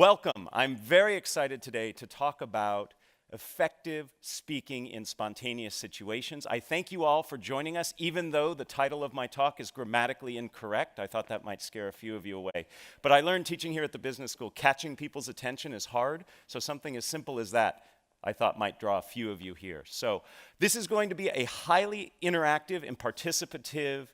Welcome. I'm very excited today to talk about effective speaking in spontaneous situations. I thank you all for joining us, even though the title of my talk is grammatically incorrect. I thought that might scare a few of you away. But I learned teaching here at the business school, catching people's attention is hard, so something as simple as that I thought might draw a few of you here. So this is going to be a highly interactive and participative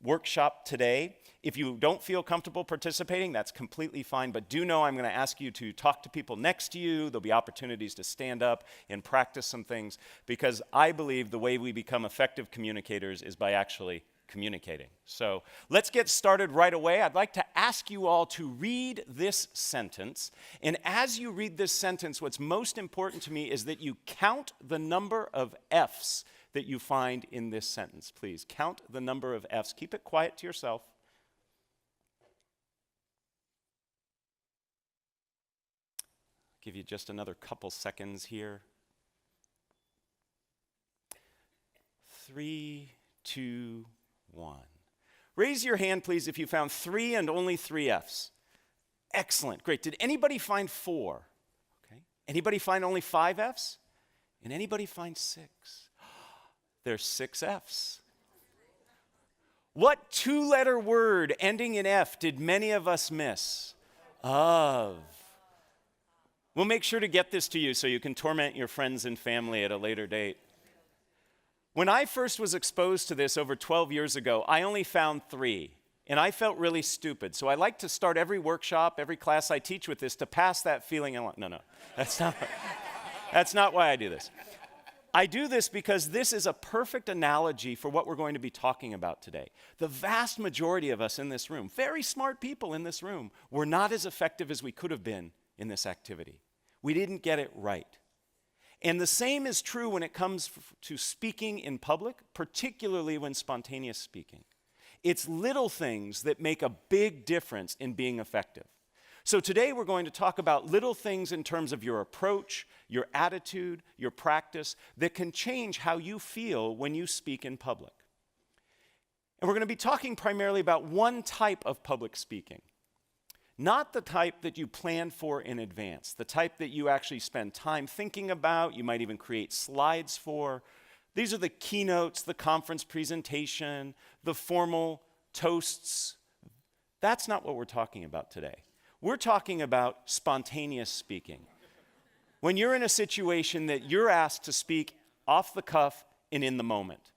workshop today. If you don't feel comfortable participating, that's completely fine, but do know I'm going to ask you to talk to people next to you. There'll be opportunities to stand up and practice some things, because I believe the way we become effective communicators is by actually communicating. So let's get started right away. I'd like to ask you all to read this sentence, and as you read this sentence, what's most important to me is that you count the number of F's that you find in this sentence. Please count the number of F's. Keep it quiet to yourself. Give you just another couple seconds here. 3, 2, 1. Raise your hand, please, if you found 3 and only 3 F's. Excellent, great. Did anybody find 4? Okay. Anybody find only 5 F's? And anybody find 6? There's 6 F's. What 2-letter word ending in F did many of us miss? Of. We'll make sure to get this to you so you can torment your friends and family at a later date. When I first was exposed to this over 12 years ago, I only found 3, and I felt really stupid. So I like to start every workshop, every class I teach with this to pass that feeling along. No, that's not why I do this. I do this because this is a perfect analogy for what we're going to be talking about today. The vast majority of us in this room, very smart people in this room, were not as effective as we could have been in this activity. We didn't get it right. And the same is true when it comes to speaking in public, particularly when spontaneous speaking. It's little things that make a big difference in being effective. So today we're going to talk about little things in terms of your approach, your attitude, your practice that can change how you feel when you speak in public. And we're going to be talking primarily about one type of public speaking. Not the type that you plan for in advance, the type that you actually spend time thinking about, you might even create slides for. These are the keynotes, the conference presentation, the formal toasts. That's not what we're talking about today. We're talking about spontaneous speaking. When you're in a situation that you're asked to speak off the cuff and in the moment.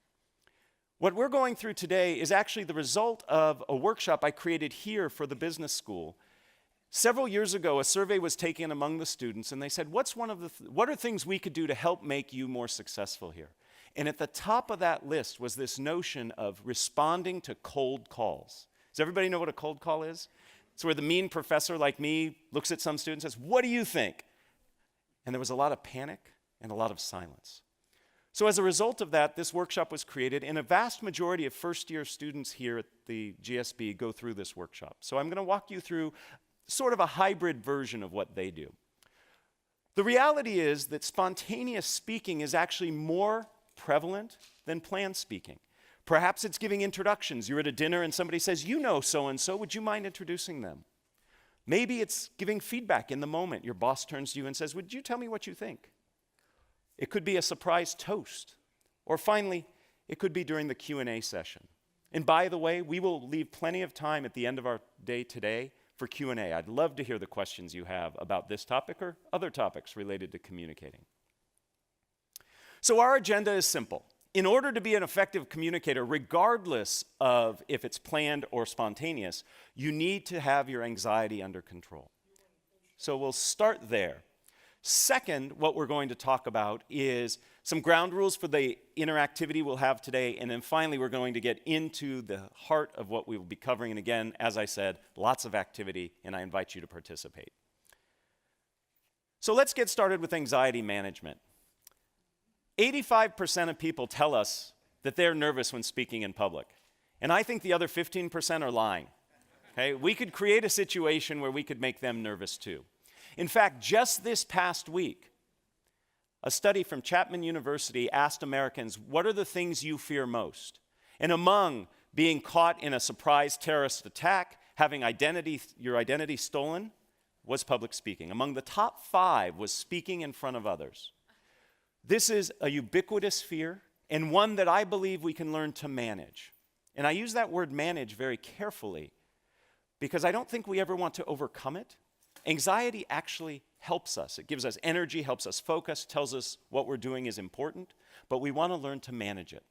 What we're going through today is actually the result of a workshop I created here for the business school. Several years ago, a survey was taken among the students, and they said, what are things we could do to help make you more successful here? And at the top of that list was this notion of responding to cold calls. Does everybody know what a cold call is? It's where the mean professor like me looks at some students and says, "What do you think?" And there was a lot of panic and a lot of silence. So as a result of that, this workshop was created, and a vast majority of first-year students here at the GSB go through this workshop. So I'm going to walk you through sort of a hybrid version of what they do. The reality is that spontaneous speaking is actually more prevalent than planned speaking. Perhaps it's giving introductions. You're at a dinner and somebody says, "You know so-and-so, would you mind introducing them?" Maybe it's giving feedback in the moment. Your boss turns to you and says, "Would you tell me what you think?" It could be a surprise toast. Or finally, it could be during the Q&A session. And by the way, we will leave plenty of time at the end of our day today for Q&A. I'd love to hear the questions you have about this topic or other topics related to communicating. So our agenda is simple. In order to be an effective communicator, regardless of if it's planned or spontaneous, you need to have your anxiety under control. So we'll start there. Second, what we're going to talk about is some ground rules for the interactivity we'll have today, and then finally we're going to get into the heart of what we will be covering. And again, as I said, lots of activity, and I invite you to participate. So let's get started with anxiety management. 85% of people tell us that they're nervous when speaking in public. And I think the other 15% are lying. Okay? We could create a situation where we could make them nervous too. In fact, just this past week, a study from Chapman University asked Americans, what are the things you fear most? And among being caught in a surprise terrorist attack, having your identity stolen, was public speaking. Among the top 5 was speaking in front of others. This is a ubiquitous fear and one that I believe we can learn to manage. And I use that word manage very carefully because I don't think we ever want to overcome it. Anxiety actually helps us. It gives us energy, helps us focus, tells us what we're doing is important, but we want to learn to manage it.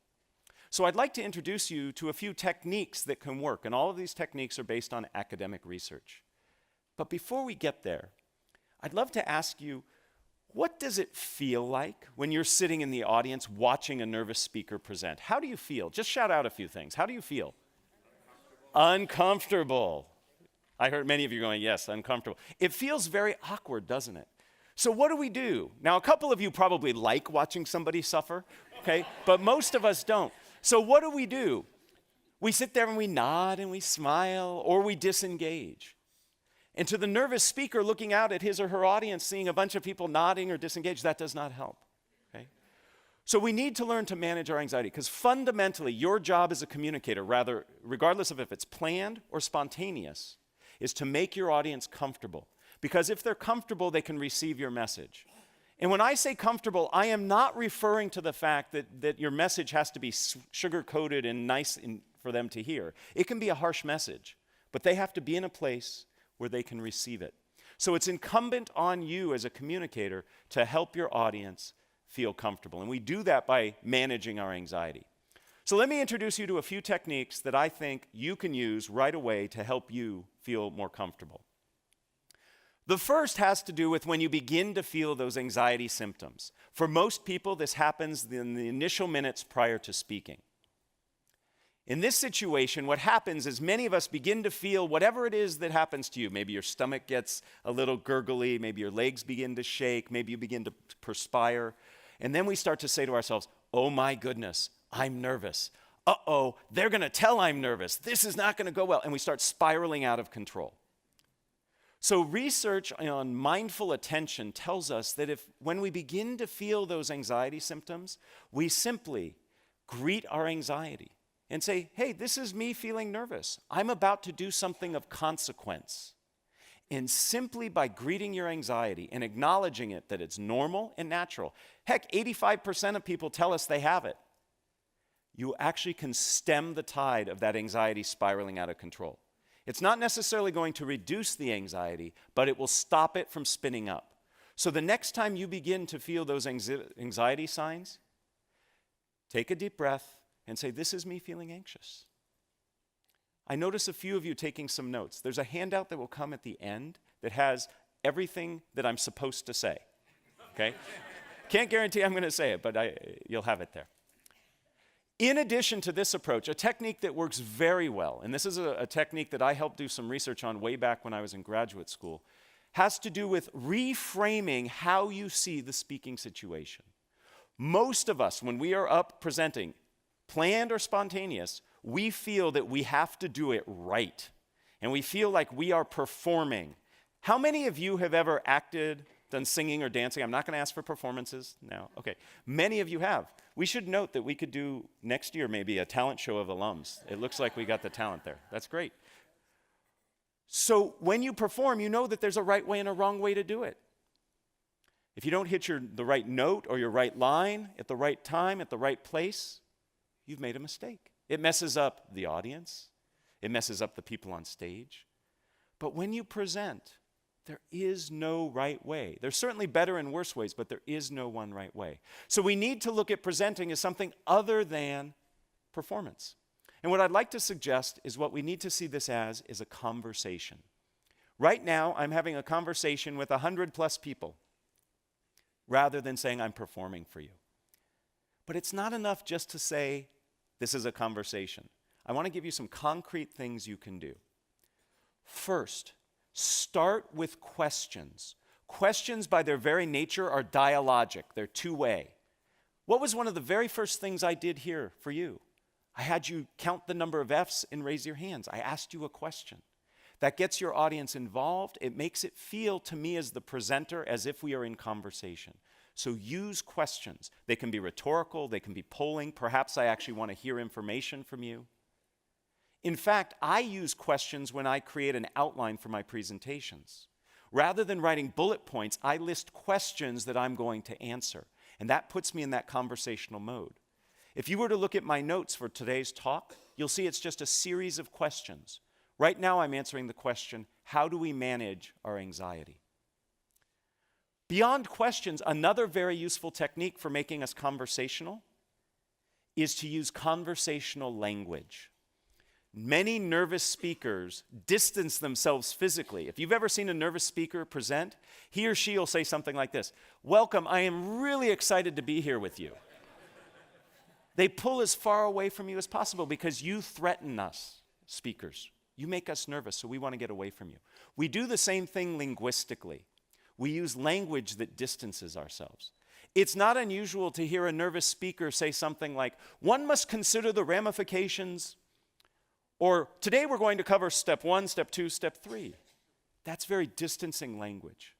So I'd like to introduce you to a few techniques that can work, and all of these techniques are based on academic research. But before we get there, I'd love to ask you, what does it feel like when you're sitting in the audience watching a nervous speaker present? How do you feel? Just shout out a few things. How do you feel? Uncomfortable. I heard many of you going, yes, uncomfortable. It feels very awkward, doesn't it? So what do we do? Now, a couple of you probably like watching somebody suffer, okay? But most of us don't. So what do? We sit there and we nod and we smile, or we disengage. And to the nervous speaker looking out at his or her audience, seeing a bunch of people nodding or disengaged, that does not help, okay? So we need to learn to manage our anxiety, because fundamentally, your job as a communicator, rather, regardless of if it's planned or spontaneous, is to make your audience comfortable. Because if they're comfortable, they can receive your message. And when I say comfortable, I am not referring to the fact that your message has to be sugar-coated and nice for them to hear. It can be a harsh message, but they have to be in a place where they can receive it. So it's incumbent on you as a communicator to help your audience feel comfortable. And we do that by managing our anxiety. So let me introduce you to a few techniques that I think you can use right away to help you feel more comfortable. The first has to do with when you begin to feel those anxiety symptoms. For most people, this happens in the initial minutes prior to speaking. In this situation, what happens is many of us begin to feel whatever it is that happens to you. Maybe your stomach gets a little gurgly, maybe your legs begin to shake, maybe you begin to perspire. And then we start to say to ourselves, oh my goodness, I'm nervous. Uh-oh, they're going to tell I'm nervous. This is not going to go well. And we start spiraling out of control. So research on mindful attention tells us that when we begin to feel those anxiety symptoms, we simply greet our anxiety and say, hey, this is me feeling nervous. I'm about to do something of consequence. And simply by greeting your anxiety and acknowledging it, that it's normal and natural. Heck, 85% of people tell us they have it. You actually can stem the tide of that anxiety spiraling out of control. It's not necessarily going to reduce the anxiety, but it will stop it from spinning up. So the next time you begin to feel those anxiety signs, take a deep breath and say, this is me feeling anxious. I notice a few of you taking some notes. There's a handout that will come at the end that has everything that I'm supposed to say, okay? Can't guarantee I'm going to say it, but you'll have it there. In addition to this approach, a technique that works very well, and this is a technique that I helped do some research on way back when I was in graduate school, has to do with reframing how you see the speaking situation. Most of us, when we are up presenting, planned or spontaneous, we feel that we have to do it right. And we feel like we are performing. How many of you have ever acted, done singing or dancing? I'm not going to ask for performances now. Okay. Many of you have. We should note that we could do next year maybe a talent show of alums. It looks like we got the talent there. That's great. So when you perform, you know that there's a right way and a wrong way to do it. If you don't hit the right note or your right line at the right time, at the right place, you've made a mistake. It messes up the audience. It messes up the people on stage. But when you present, there is no right way. There's certainly better and worse ways, but there is no one right way. So we need to look at presenting as something other than performance. And what I'd like to suggest is what we need to see this as is a conversation. Right now, I'm having a conversation with 100+ people rather than saying I'm performing for you. But it's not enough just to say this is a conversation. I want to give you some concrete things you can do. First, start with questions. Questions by their very nature are dialogic. They're two-way. What was one of the very first things I did here for you? I had you count the number of F's and raise your hands. I asked you a question. That gets your audience involved. It makes it feel to me as the presenter as if we are in conversation. So use questions. They can be rhetorical. They can be polling. Perhaps I actually want to hear information from you. In fact, I use questions when I create an outline for my presentations. Rather than writing bullet points, I list questions that I'm going to answer. And that puts me in that conversational mode. If you were to look at my notes for today's talk, you'll see it's just a series of questions. Right now I'm answering the question, how do we manage our anxiety? Beyond questions, another very useful technique for making us conversational is to use conversational language. Many nervous speakers distance themselves physically. If you've ever seen a nervous speaker present, he or she will say something like this: "Welcome, I am really excited to be here with you." They pull as far away from you as possible because you threaten us, speakers. You make us nervous, so we want to get away from you. We do the same thing linguistically. We use language that distances ourselves. It's not unusual to hear a nervous speaker say something like, "One must consider the ramifications," or "Today we're going to cover step 1, step 2, step 3. That's very distancing language.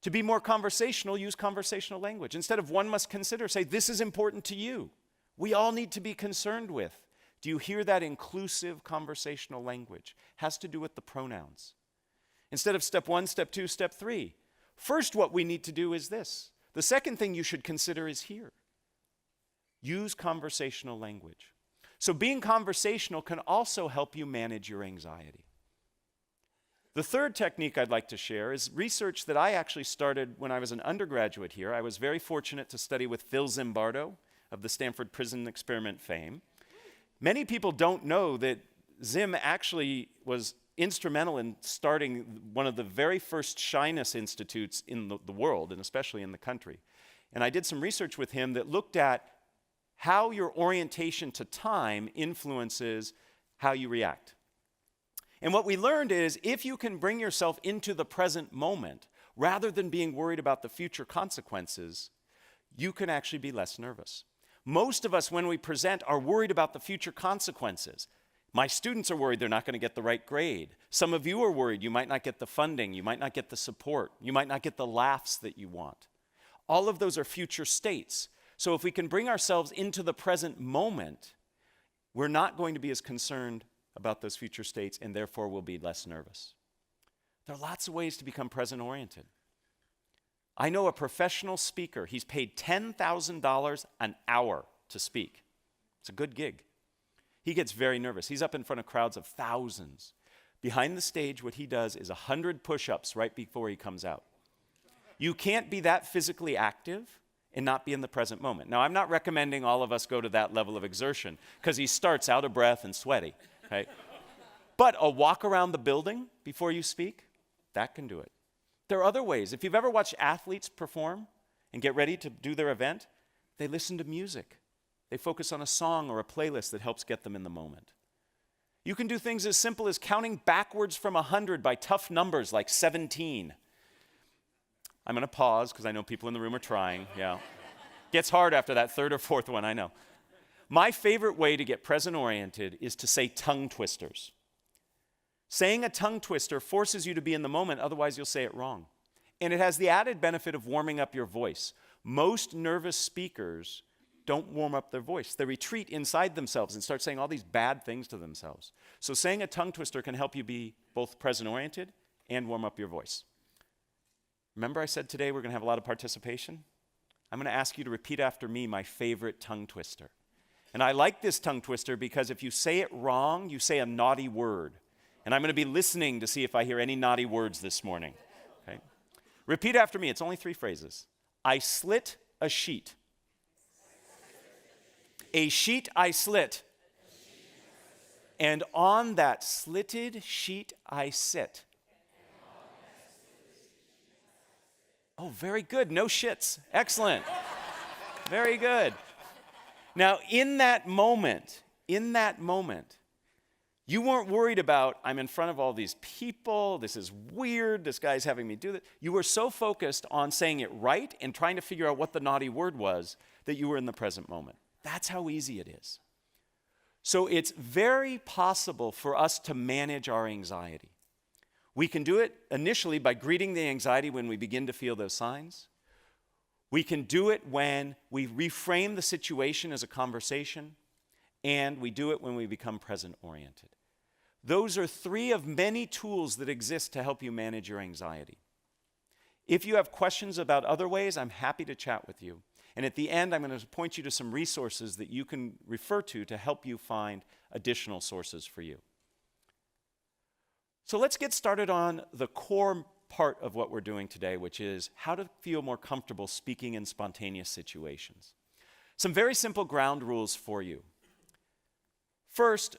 To be more conversational, use conversational language. Instead of "one must consider," say, "This is important to you. We all need to be concerned with." Do you hear that inclusive conversational language? Has to do with the pronouns. Instead of step 1, step 2, step 3. First, what we need to do is this. The second thing you should consider is here. Use conversational language. So being conversational can also help you manage your anxiety. The third technique I'd like to share is research that I actually started when I was an undergraduate here. I was very fortunate to study with Phil Zimbardo of the Stanford prison experiment fame. Many people don't know that Zim actually was instrumental in starting one of the very first shyness institutes in the world, and especially in the country. And I did some research with him that looked at how your orientation to time influences how you react. And what we learned is if you can bring yourself into the present moment, rather than being worried about the future consequences, you can actually be less nervous. Most of us, when we present, are worried about the future consequences. My students are worried they're not going to get the right grade. Some of you are worried you might not get the funding, you might not get the support, you might not get the laughs that you want. All of those are future states. So if we can bring ourselves into the present moment, we're not going to be as concerned about those future states, and therefore we'll be less nervous. There are lots of ways to become present-oriented. I know a professional speaker. He's paid $10,000 an hour to speak. It's a good gig. He gets very nervous. He's up in front of crowds of thousands. Behind the stage, what he does is 100 push-ups right before he comes out. You can't be that physically active and not be in the present moment. Now, I'm not recommending all of us go to that level of exertion because he starts out of breath and sweaty, right? But a walk around the building before you speak, that can do it. There are other ways. If you've ever watched athletes perform and get ready to do their event, they listen to music. They focus on a song or a playlist that helps get them in the moment. You can do things as simple as counting backwards from 100 by tough numbers like 17. I'm going to pause because I know people in the room are trying. Yeah. Gets hard after that third or fourth one, I know. My favorite way to get present-oriented is to say tongue twisters. Saying a tongue twister forces you to be in the moment, otherwise you'll say it wrong. And it has the added benefit of warming up your voice. Most nervous speakers don't warm up their voice. They retreat inside themselves and start saying all these bad things to themselves. So saying a tongue twister can help you be both present-oriented and warm up your voice. Remember I said today we're going to have a lot of participation? I'm going to ask you to repeat after me my favorite tongue twister. And I like this tongue twister because if you say it wrong, you say a naughty word. And I'm going to be listening to see if I hear any naughty words this morning. Okay? Repeat after me. It's only 3 phrases. I slit a sheet. A sheet I slit. And on that slitted sheet I sit. Oh, very good. No shits. Excellent. Very good. Now, in that moment, you weren't worried about, I'm in front of all these people, this is weird, this guy's having me do this. You were so focused on saying it right and trying to figure out what the naughty word was that you were in the present moment. That's how easy it is. So it's very possible for us to manage our anxiety. We can do it initially by greeting the anxiety when we begin to feel those signs. We can do it when we reframe the situation as a conversation, and we do it when we become present-oriented. Those are 3 of many tools that exist to help you manage your anxiety. If you have questions about other ways, I'm happy to chat with you. And at the end, I'm going to point you to some resources that you can refer to help you find additional sources for you. So let's get started on the core part of what we're doing today, which is how to feel more comfortable speaking in spontaneous situations. Some very simple ground rules for you. First,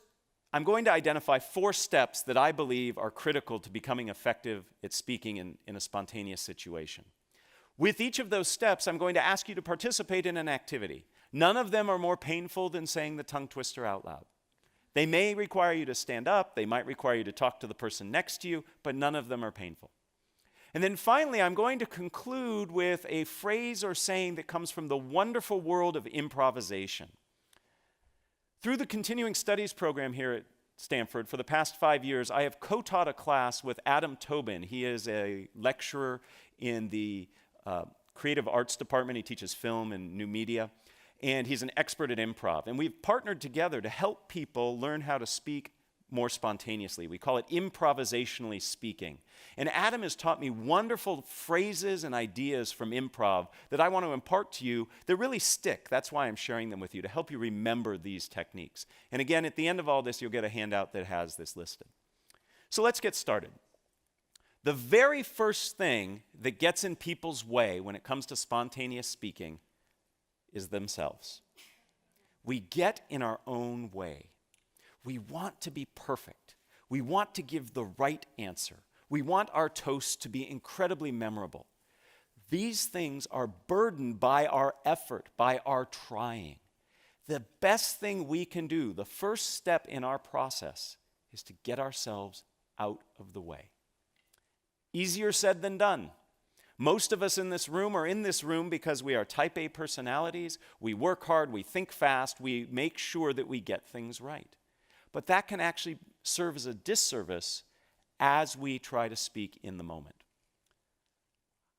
I'm going to identify 4 steps that I believe are critical to becoming effective at speaking in a spontaneous situation. With each of those steps, I'm going to ask you to participate in an activity. None of them are more painful than saying the tongue twister out loud. They may require you to stand up, they might require you to talk to the person next to you, but none of them are painful. And then finally, I'm going to conclude with a phrase or saying that comes from the wonderful world of improvisation. Through the continuing studies program here at Stanford, for the past 5 years, I have co-taught a class with Adam Tobin. He is a lecturer in the creative arts department. He teaches film and new media, and he's an expert at improv. And we've partnered together to help people learn how to speak more spontaneously. We call it improvisationally speaking. And Adam has taught me wonderful phrases and ideas from improv that I want to impart to you that really stick. That's why I'm sharing them with you, to help you remember these techniques. And again, at the end of all this, you'll get a handout that has this listed. So let's get started. The very first thing that gets in people's way when it comes to spontaneous speaking is themselves. We get in our own way. We want to be perfect. We want to give the right answer. We want our toasts to be incredibly memorable. These things are burdened by our effort, by our trying. The best thing we can do, the first step in our process, is to get ourselves out of the way. Easier said than done. Most of us in this room are in this room because we are type A personalities. We work hard, we think fast, we make sure that we get things right. But that can actually serve as a disservice as we try to speak in the moment.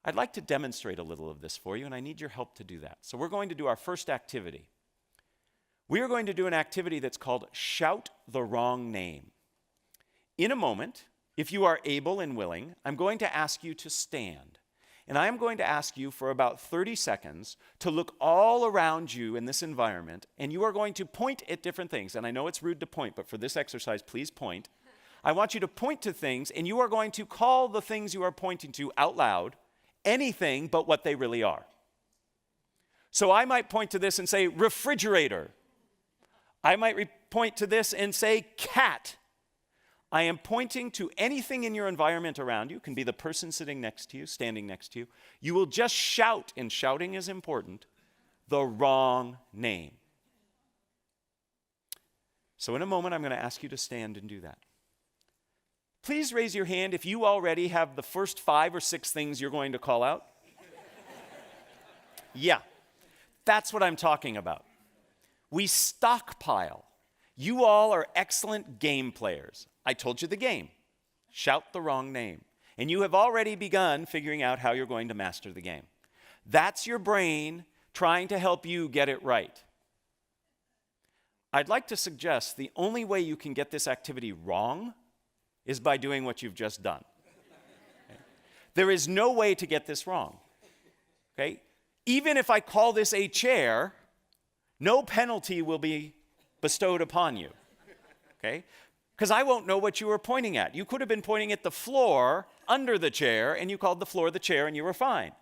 I'd like to demonstrate a little of this for you, and I need your help to do that. So we're going to do our first activity. We are going to do an activity that's called Shout the Wrong Name. In a moment, if you are able and willing, I'm going to ask you to stand. And I am going to ask you for about 30 seconds to look all around you in this environment, and you are going to point at different things. And I know it's rude to point, but for this exercise, please point. I want you to point to things, and you are going to call the things you are pointing to out loud anything but what they really are. So I might point to this and say refrigerator. I might point to this and say cat. I am pointing to anything in your environment around you. It can be the person sitting next to you, standing next to you. You will just shout, and shouting is important, the wrong name. So in a moment, I'm going to ask you to stand and do that. Please raise your hand if you already have the first 5 or 6 things you're going to call out. Yeah, that's what I'm talking about. We stockpile. You all are excellent game players. I told you the game. Shout the wrong name. And you have already begun figuring out how you're going to master the game. That's your brain trying to help you get it right. I'd like to suggest the only way you can get this activity wrong is by doing what you've just done. Okay? There is no way to get this wrong. Okay? Even if I call this a chair, no penalty will be bestowed upon you. Okay? Because I won't know what you were pointing at. You could have been pointing at the floor under the chair, and you called the floor the chair, and you were fine.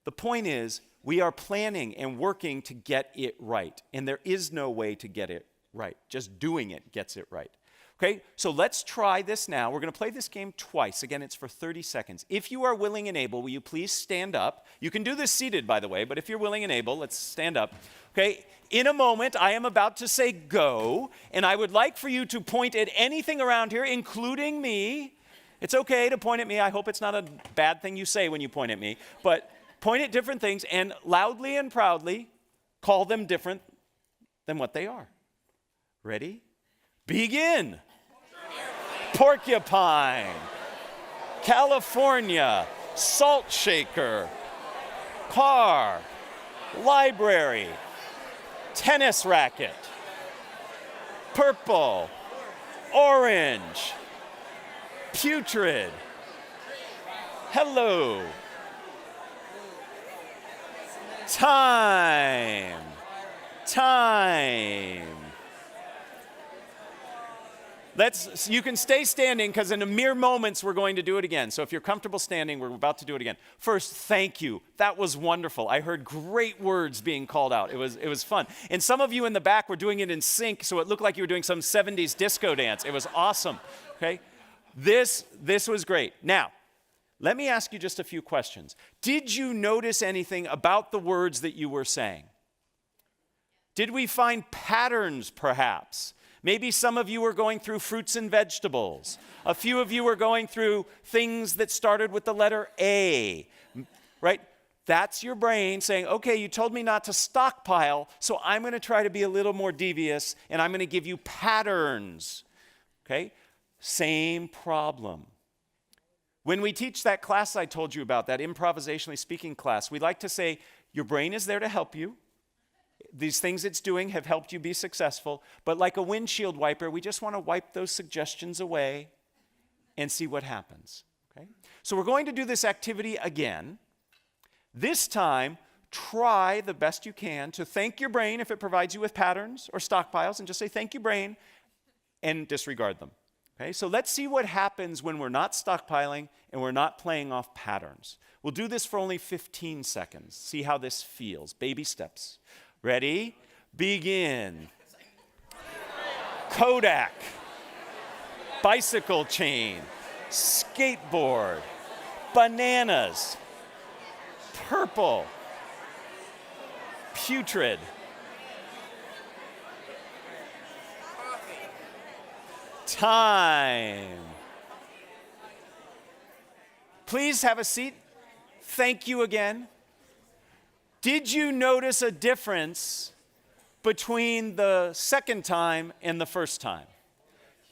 The point is, we are planning and working to get it right, and there is no way to get it right. Just doing it gets it right. Okay, so let's try this now. We're going to play this game twice. Again, it's for 30 seconds. If you are willing and able, will you please stand up? You can do this seated, by the way, but if you're willing and able, let's stand up. Okay, in a moment, I am about to say go, and I would like for you to point at anything around here, including me. It's okay to point at me. I hope it's not a bad thing you say when you point at me, but point at different things and loudly and proudly call them different than what they are. Ready? Begin. Porcupine, California, salt shaker, car, library, tennis racket, purple, Orange. Putrid. Hello. Time. You can stay standing because in a mere moments we're going to do it again. So if you're comfortable standing, we're about to do it again. First, thank you. That was wonderful. I heard great words being called out. It was fun. And some of you in the back were doing it in sync, so it looked like you were doing some 70s disco dance. It was awesome. Okay? This was great. Now, let me ask you just a few questions. Did you notice anything about the words that you were saying? Did we find patterns, perhaps? Maybe some of you were going through fruits and vegetables. A few of you were going through things that started with the letter A, right? That's your brain saying, okay, you told me not to stockpile, so I'm going to try to be a little more devious, and I'm going to give you patterns, okay? Same problem. When we teach that class I told you about, that improvisationally speaking class, we like to say, your brain is there to help you. These things it's doing have helped you be successful, but like a windshield wiper, we just want to wipe those suggestions away and see what happens, okay? So we're going to do this activity again. This time, try the best you can to thank your brain if it provides you with patterns or stockpiles, and just say, thank you, brain, and disregard them, okay? So let's see what happens when we're not stockpiling and we're not playing off patterns. We'll do this for only 15 seconds. See how this feels. Baby steps. Ready? Begin. Kodak. Bicycle chain. Skateboard. Bananas. Purple. Putrid. Time. Please have a seat. Thank you again. Did you notice a difference between the second time and the first time?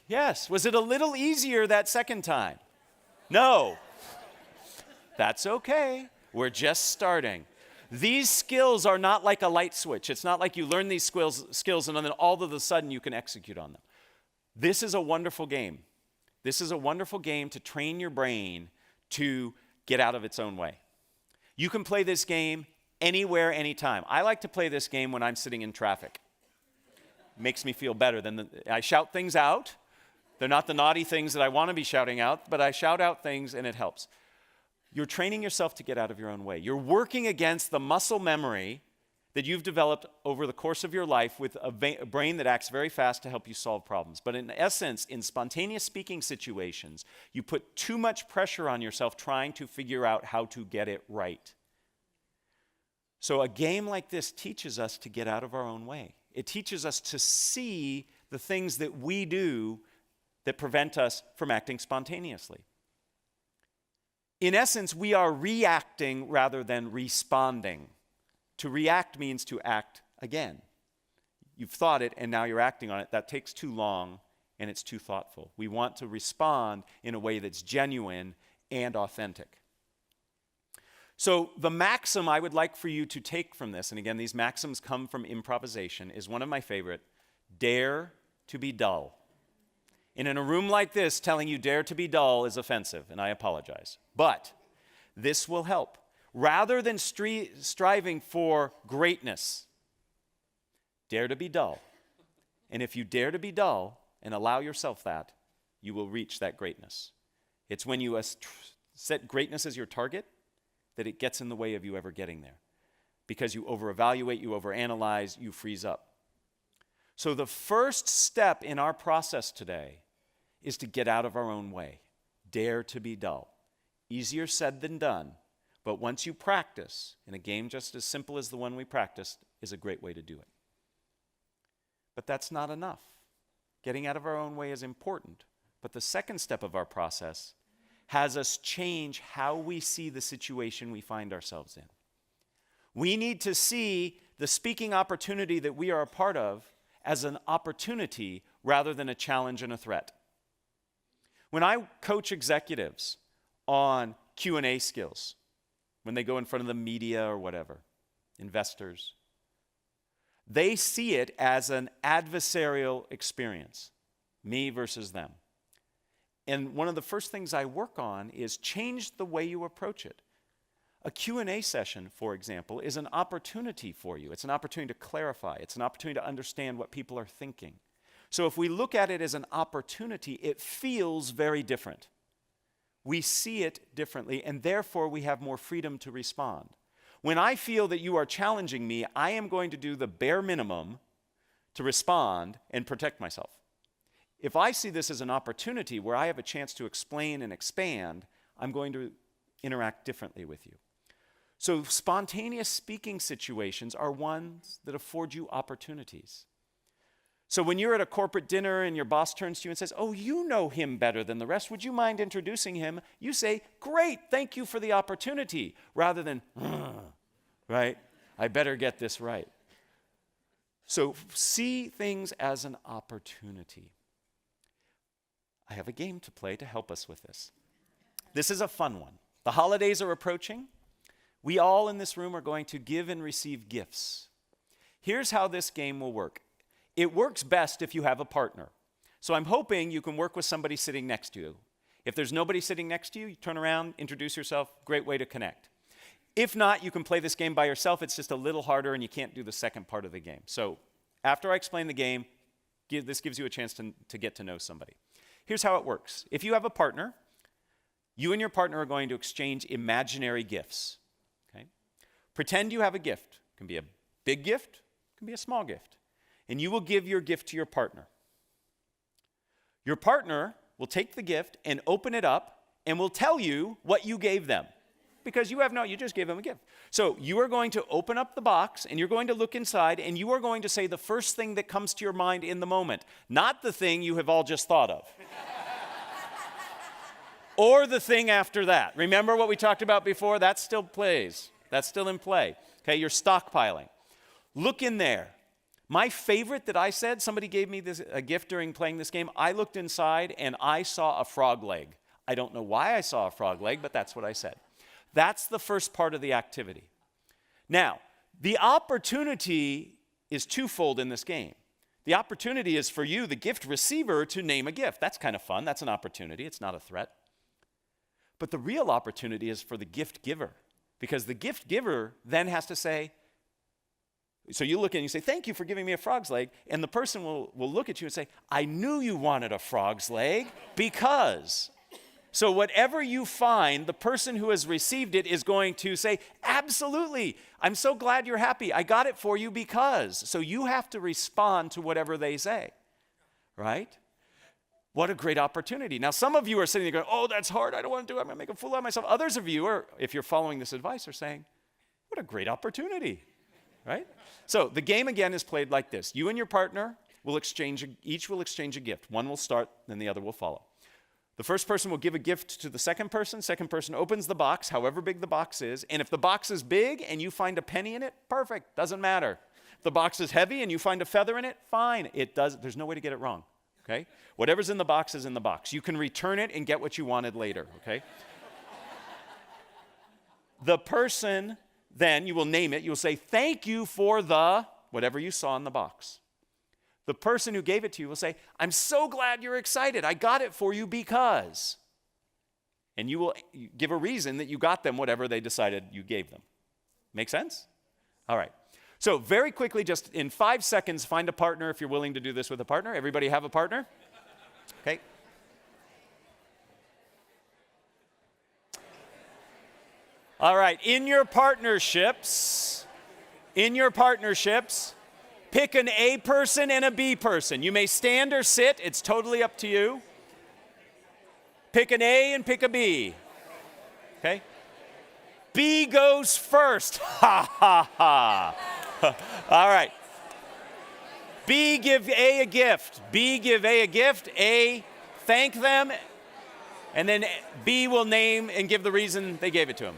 Yes. Was it a little easier that second time? No. That's okay. We're just starting. These skills are not like a light switch. It's not like you learn these skills and then all of a sudden you can execute on them. This is a wonderful game. This is a wonderful game to train your brain to get out of its own way. You can play this game anywhere, anytime. I like to play this game when I'm sitting in traffic. Makes me feel better. I shout things out. They're not the naughty things that I want to be shouting out, but I shout out things and it helps. You're training yourself to get out of your own way. You're working against the muscle memory that you've developed over the course of your life with a brain that acts very fast to help you solve problems. But in essence, in spontaneous speaking situations, you put too much pressure on yourself trying to figure out how to get it right. So a game like this teaches us to get out of our own way. It teaches us to see the things that we do that prevent us from acting spontaneously. In essence, we are reacting rather than responding. To react means to act again. You've thought it and now you're acting on it. That takes too long and it's too thoughtful. We want to respond in a way that's genuine and authentic. So the maxim I would like for you to take from this, and again, these maxims come from improvisation, is one of my favorite: dare to be dull. And in a room like this, telling you dare to be dull is offensive, and I apologize. But this will help. Rather than striving for greatness, dare to be dull. And if you dare to be dull and allow yourself that, you will reach that greatness. It's when you set greatness as your target that it gets in the way of you ever getting there. Because you over-evaluate, you overanalyze, you freeze up. So the first step in our process today is to get out of our own way. Dare to be dull. Easier said than done, but once you practice, in a game just as simple as the one we practiced, is a great way to do it. But that's not enough. Getting out of our own way is important, but the second step of our process has us change how we see the situation we find ourselves in. We need to see the speaking opportunity that we are a part of as an opportunity rather than a challenge and a threat. When I coach executives on Q&A skills, when they go in front of the media or whatever, investors, they see it as an adversarial experience. Me versus them. And one of the first things I work on is change the way you approach it. A Q&A session, for example, is an opportunity for you. It's an opportunity to clarify. It's an opportunity to understand what people are thinking. So if we look at it as an opportunity, it feels very different. We see it differently, and therefore we have more freedom to respond. When I feel that you are challenging me, I am going to do the bare minimum to respond and protect myself. If I see this as an opportunity where I have a chance to explain and expand, I'm going to interact differently with you. So spontaneous speaking situations are ones that afford you opportunities. So when you're at a corporate dinner and your boss turns to you and says, "Oh, you know him better than the rest. Would you mind introducing him?" You say, "Great, thank you for the opportunity," rather than, right? I better get this right. So see things as an opportunity. I have a game to play to help us with this. This is a fun one. The holidays are approaching. We all in this room are going to give and receive gifts. Here's how this game will work. It works best if you have a partner. So I'm hoping you can work with somebody sitting next to you. If there's nobody sitting next to you, you turn around, introduce yourself, great way to connect. If not, you can play this game by yourself. It's just a little harder and you can't do the second part of the game. So after I explain the game, this gives you a chance to get to know somebody. Here's how it works. If you have a partner, you and your partner are going to exchange imaginary gifts. Okay? Pretend you have a gift. It can be a big gift, it can be a small gift. And you will give your gift to your partner. Your partner will take the gift and open it up and will tell you what you gave them. Because you just gave them a gift. So you are going to open up the box and you're going to look inside and you are going to say the first thing that comes to your mind in the moment, not the thing you have all just thought of. Or the thing after that. Remember what we talked about before? That still plays. That's still in play. Okay, you're stockpiling. Look in there. My favorite that I said, somebody gave me a gift during playing this game. I looked inside and I saw a frog leg. I don't know why I saw a frog leg, but that's what I said. That's the first part of the activity. Now, the opportunity is twofold in this game. The opportunity is for you, the gift receiver, to name a gift. That's kind of fun. That's an opportunity. It's not a threat. But the real opportunity is for the gift giver, because the gift giver then has to say, so you look and you say, "Thank you for giving me a frog's leg," and the person will look at you and say, "I knew you wanted a frog's leg because..." So whatever you find, the person who has received it is going to say, "Absolutely, I'm so glad you're happy. I got it for you because..." So you have to respond to whatever they say, right? What a great opportunity. Now, some of you are sitting there going, "Oh, that's hard. I don't want to do it. I'm going to make a fool out of myself." Others of you are, if you're following this advice, are saying, "What a great opportunity," right? So the game again is played like this. You and your partner will each will exchange a gift. One will start, then the other will follow. The first person will give a gift to the second person opens the box, however big the box is, and if the box is big and you find a penny in it, perfect, doesn't matter. If the box is heavy and you find a feather in it, fine, there's no way to get it wrong, okay? Whatever's in the box is in the box. You can return it and get what you wanted later, okay? The person, then, you will name it, you will say, "Thank you for the," whatever you saw in the box. The person who gave it to you will say, "I'm so glad you're excited. I got it for you because..." And you will give a reason that you got them whatever they decided you gave them. Make sense? All right. So very quickly, just in 5 seconds, find a partner if you're willing to do this with a partner. Everybody have a partner? Okay. All right. In your partnerships, pick an A person and a B person. You may stand or sit. It's totally up to you. Pick an A and pick a B. Okay? B goes first. Ha, ha, ha. All right. B, give A a gift. B, give A a gift. A, thank them. And then B will name and give the reason they gave it to him.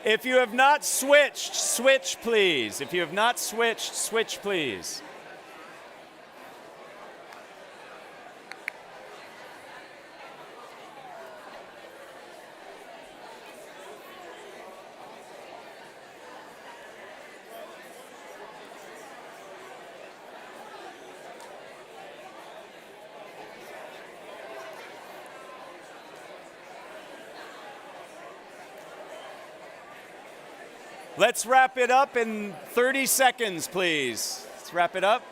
If you have not switched, switch, please. If you have not switched, switch, please. Let's wrap it up in 30 seconds, please. Let's wrap it up.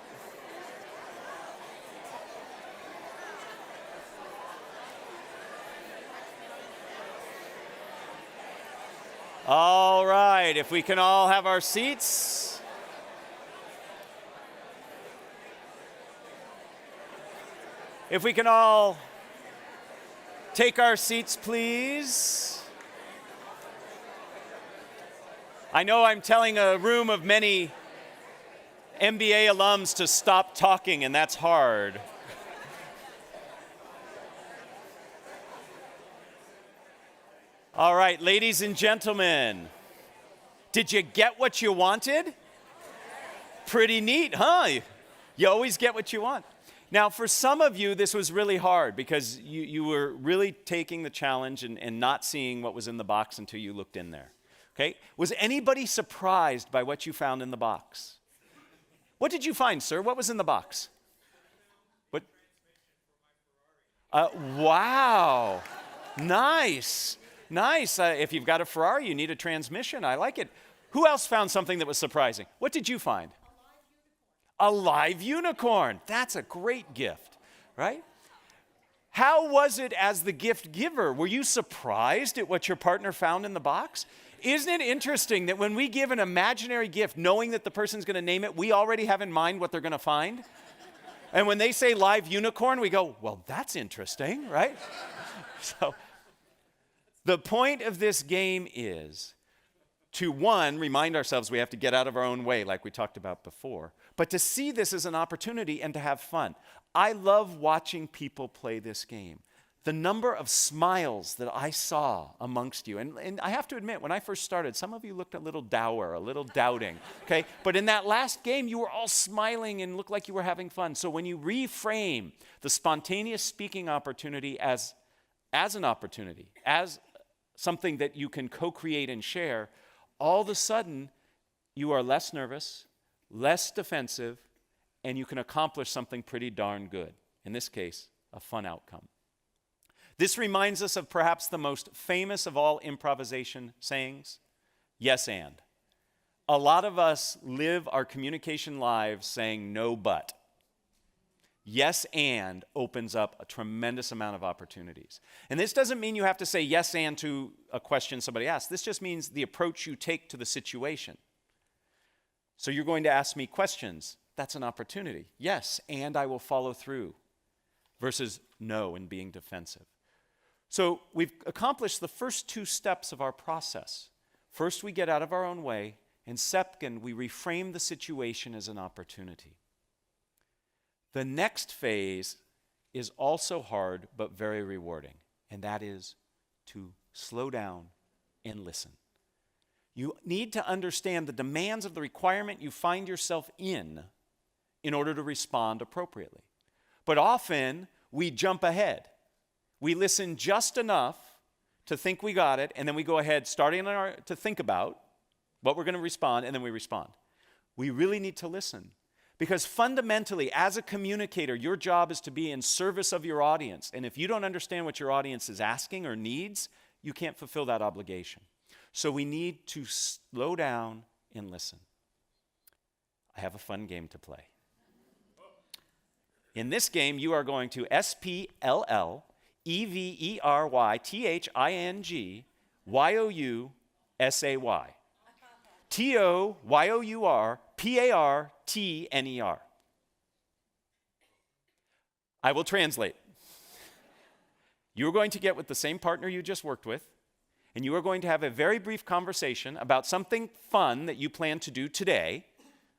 All right, if we can all have our seats. If we can all take our seats, please. I know I'm telling a room of many MBA alums to stop talking, and that's hard. All right, ladies and gentlemen, did you get what you wanted? Pretty neat, huh? You always get what you want. Now, for some of you, this was really hard because you were really taking the challenge and not seeing what was in the box until you looked in there. Okay? Was anybody surprised by what you found in the box? What did you find, sir? What was in the box? What? Wow. Nice. Nice. If you've got a Ferrari, you need a transmission. I like it. Who else found something that was surprising? What did you find? A live unicorn. That's a great gift, right? How was it as the gift giver? Were you surprised at what your partner found in the box? Isn't it interesting that when we give an imaginary gift, knowing that the person's going to name it, we already have in mind what they're going to find? And when they say live unicorn, we go, well, that's interesting, right? So the point of this game is to, one, remind ourselves we have to get out of our own way, like we talked about before, but to see this as an opportunity and to have fun. I love watching people play this game. The number of smiles that I saw amongst you, and I have to admit, when I first started, some of you looked a little dour, a little doubting, okay? But in that last game, you were all smiling and looked like you were having fun. So when you reframe the spontaneous speaking opportunity as an opportunity, as something that you can co-create and share, all of a sudden, you are less nervous, less defensive, and you can accomplish something pretty darn good. In this case, a fun outcome. This reminds us of perhaps the most famous of all improvisation sayings, yes and. A lot of us live our communication lives saying no but. Yes and opens up a tremendous amount of opportunities. And this doesn't mean you have to say yes and to a question somebody asks. This just means the approach you take to the situation. So you're going to ask me questions. That's an opportunity. Yes, and I will follow through. Versus no and being defensive. So we've accomplished the first two steps of our process. First, we get out of our own way, and second, we reframe the situation as an opportunity. The next phase is also hard, but very rewarding, and that is to slow down and listen. You need to understand the demands of the requirement you find yourself in order to respond appropriately. But often, we jump ahead. We listen just enough to think we got it, and then we go ahead, starting to think about what we're going to respond, and then we respond. We really need to listen. Because fundamentally, as a communicator, your job is to be in service of your audience. And if you don't understand what your audience is asking or needs, you can't fulfill that obligation. So we need to slow down and listen. I have a fun game to play. In this game, you are going to SPLLEverythingyousay. TOYOURPARTNER. I will translate. You are going to get with the same partner you just worked with, and you are going to have a very brief conversation about something fun that you plan to do today,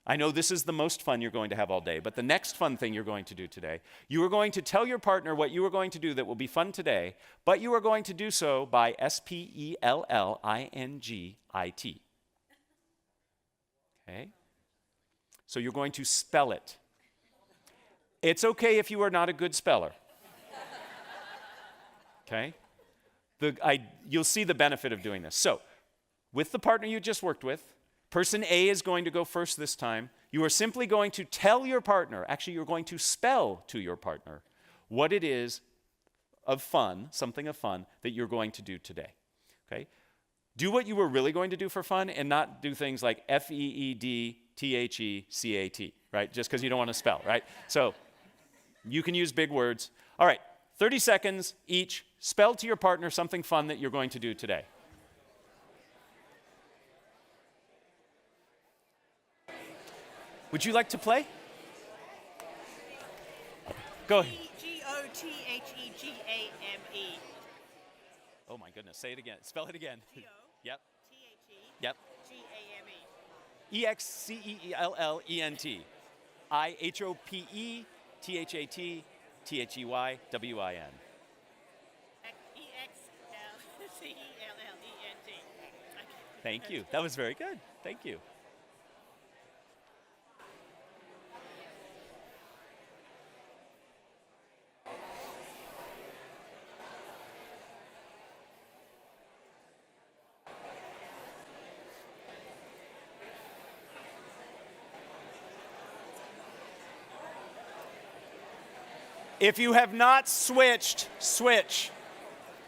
I know this is the most fun you're going to have all day, but the next fun thing you're going to do today, you are going to tell your partner what you are going to do that will be fun today, but you are going to do so by spellingit. Okay? So you're going to spell it. It's okay if you are not a good speller. Okay? You'll see the benefit of doing this. So, with the partner you just worked with, person A is going to go first this time. You are simply going to tell your partner, actually you're going to spell to your partner what it is of fun, something of fun, that you're going to do today. Okay? Do what you were really going to do for fun and not do things like FEEDTHECAT, right? Just because you don't want to spell, right? So, you can use big words. All right, 30 seconds each. Spell to your partner something fun that you're going to do today. Would you like to play? Go ahead. Gothegame. Oh my goodness, say it again. Spell it again. Yep. T-H-E. Yep. G-A-M-E. EXCELLENT. IHOPETHAT E-X-L-C-E-L-L-E-N-T. Thank you. That was very good. Thank you. If you have not switched, switch.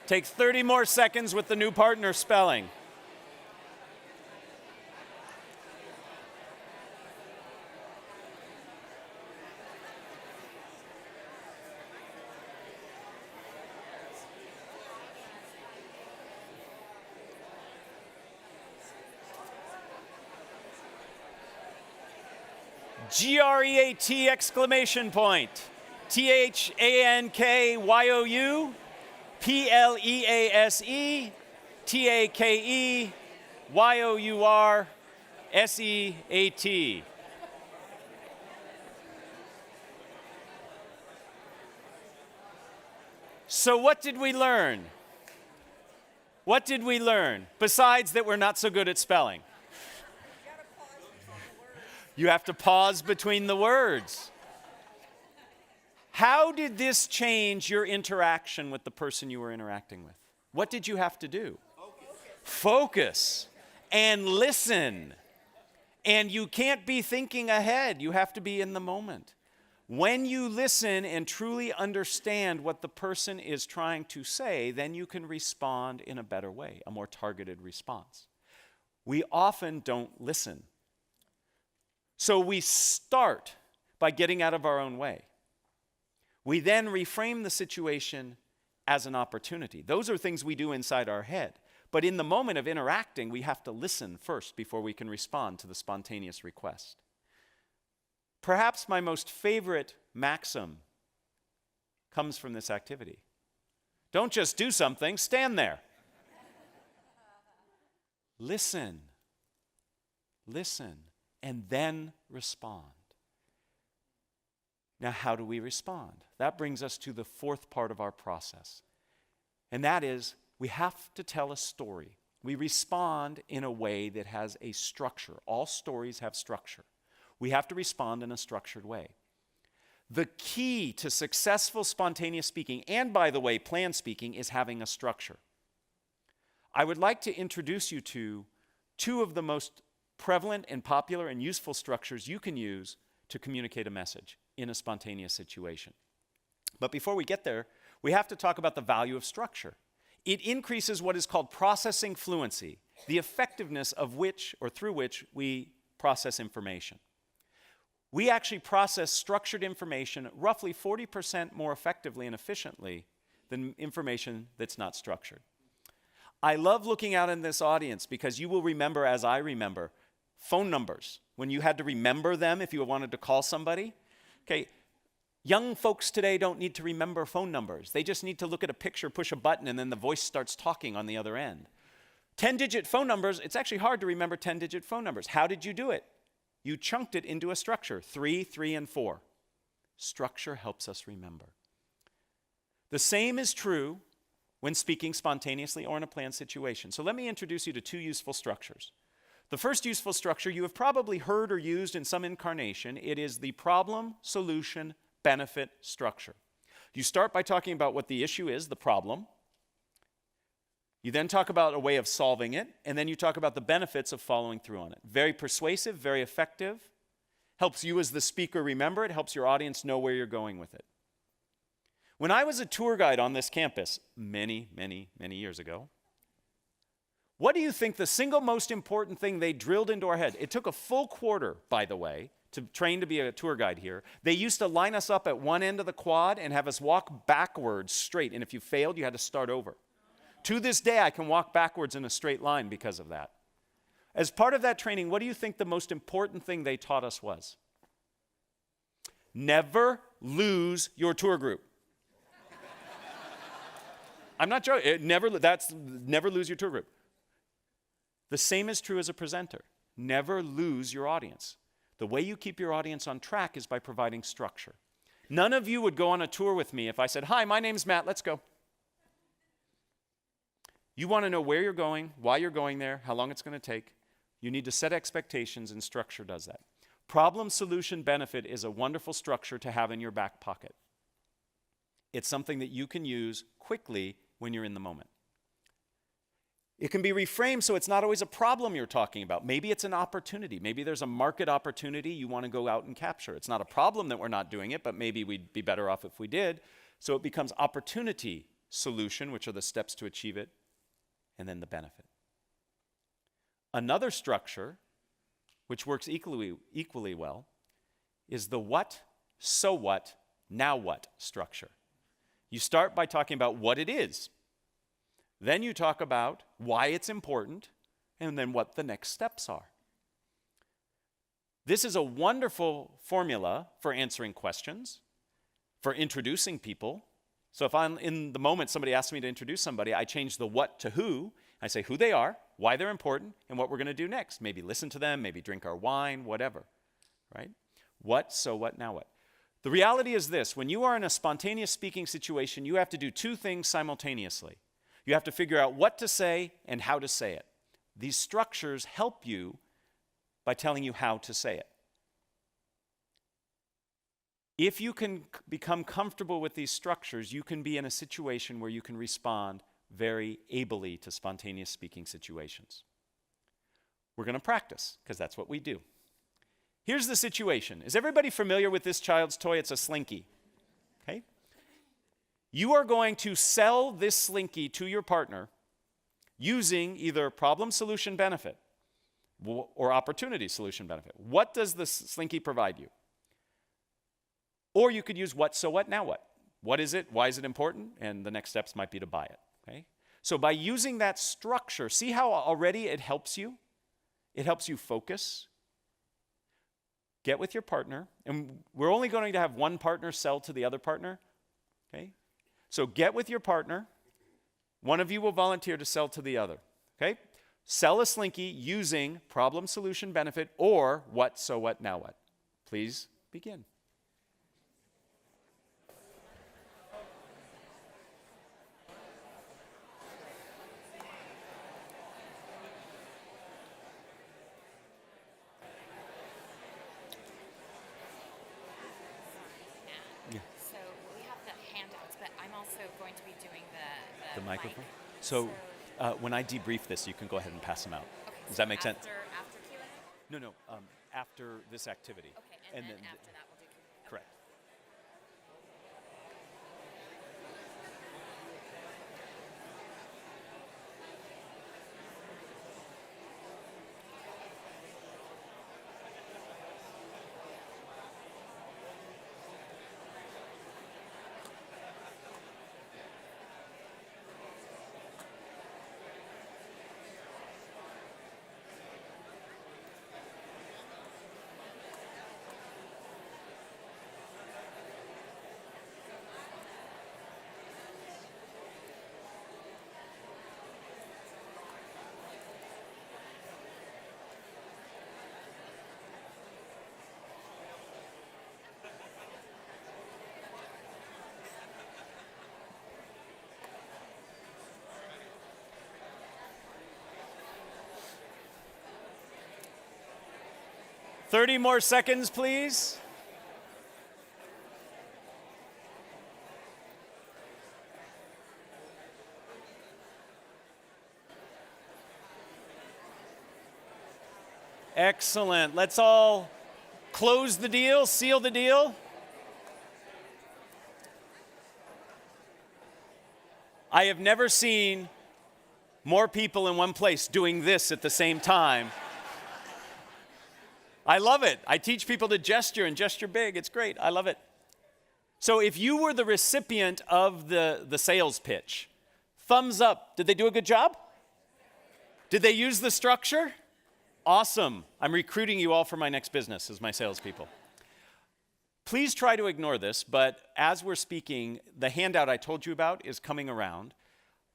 Take 30 more seconds with the new partner spelling. GREAT exclamation point. THANKYOU PLEASE TAKEYOURSEAT. So what did we learn? What did we learn? Besides that we're not so good at spelling. You have to pause between the words. How did this change your interaction with the person you were interacting with? What did you have to do? Focus and listen. And you can't be thinking ahead. You have to be in the moment. When you listen and truly understand what the person is trying to say, then you can respond in a better way, a more targeted response. We often don't listen. So we start by getting out of our own way. We then reframe the situation as an opportunity. Those are things we do inside our head. But in the moment of interacting, we have to listen first before we can respond to the spontaneous request. Perhaps my most favorite maxim comes from this activity. Don't just do something, stand there. Listen, and then respond. Now, how do we respond? That brings us to the fourth part of our process. And that is, we have to tell a story. We respond in a way that has a structure. All stories have structure. We have to respond in a structured way. The key to successful spontaneous speaking, and by the way, planned speaking, is having a structure. I would like to introduce you to two of the most prevalent and popular and useful structures you can use to communicate a message in a spontaneous situation. But before we get there, we have to talk about the value of structure. It increases what is called processing fluency, the effectiveness of which or through which we process information. We actually process structured information roughly 40% more effectively and efficiently than information that's not structured. I love looking out in this audience because you will remember, as I remember, phone numbers. When you had to remember them if you wanted to call somebody. Okay, young folks today don't need to remember phone numbers. They just need to look at a picture, push a button, and then the voice starts talking on the other end. 10-digit phone numbers, it's actually hard to remember 10-digit phone numbers. How did you do it? You chunked it into a structure, 3, 3, and 4. Structure helps us remember. The same is true when speaking spontaneously or in a planned situation. So let me introduce you to 2 useful structures. The first useful structure you have probably heard or used in some incarnation. It is the problem, solution, benefit structure. You start by talking about what the issue is, the problem. You then talk about a way of solving it, and then you talk about the benefits of following through on it. Very persuasive, very effective. Helps you as the speaker remember it, helps your audience know where you're going with it. When I was a tour guide on this campus many, many, many years ago, what do you think the single most important thing they drilled into our head? It took a full quarter, by the way, to train to be a tour guide here. They used to line us up at one end of the quad and have us walk backwards straight, and if you failed, you had to start over. To this day, I can walk backwards in a straight line because of that. As part of that training, what do you think the most important thing they taught us was? Never lose your tour group. I'm not joking. Never lose your tour group. The same is true as a presenter. Never lose your audience. The way you keep your audience on track is by providing structure. None of you would go on a tour with me if I said, "Hi, my name's Matt, let's go." You want to know where you're going, why you're going there, how long it's going to take. You need to set expectations, and structure does that. Problem, solution, benefit is a wonderful structure to have in your back pocket. It's something that you can use quickly when you're in the moment. It can be reframed so it's not always a problem you're talking about. Maybe it's an opportunity. Maybe there's a market opportunity you want to go out and capture. It's not a problem that we're not doing it, but maybe we'd be better off if we did. So it becomes opportunity, solution, which are the steps to achieve it, and then the benefit. Another structure, which works equally well, is the what, so what, now what structure. You start by talking about what it is. Then you talk about why it's important, and then what the next steps are. This is a wonderful formula for answering questions, for introducing people. So if I'm in the moment somebody asks me to introduce somebody, I change the what to who. I say who they are, why they're important, and what we're going to do next. Maybe listen to them, maybe drink our wine, whatever, right? What, so what, now what? The reality is this: when you are in a spontaneous speaking situation, you have to do 2 things simultaneously. You have to figure out what to say and how to say it. These structures help you by telling you how to say it. If you can become comfortable with these structures, you can be in a situation where you can respond very ably to spontaneous speaking situations. We're going to practice, because that's what we do. Here's the situation. Is everybody familiar with this child's toy? It's a Slinky. Okay? You are going to sell this Slinky to your partner using either problem, solution, benefit, or opportunity, solution, benefit. What does the Slinky provide you? Or you could use what, so what, now what? What is it? Why is it important? And the next steps might be to buy it. Okay? So by using that structure, see how already it helps you? It helps you focus. Get with your partner, and we're only going to have one partner sell to the other partner. Okay? So get with your partner. One of you will volunteer to sell to the other. Okay? Sell a Slinky using problem, solution, benefit, or what, so what, now what. Please begin. So we have the handouts, but I'm also going to be doing the Microphone? mic. So when I debrief this, you can go ahead and pass them out. Okay, Does so that make sense? After Q&A? No, after this activity. Okay, and then after that we'll do Q&A. Correct. 30 more seconds, please. Excellent. Let's all close the deal, seal the deal. I have never seen more people in one place doing this at the same time. I love it. I teach people to gesture and gesture big. It's great. I love it. So if you were the recipient of the sales pitch, thumbs up. Did they do a good job? Did they use the structure? Awesome. I'm recruiting you all for my next business as my salespeople. Please try to ignore this, but as we're speaking, the handout I told you about is coming around.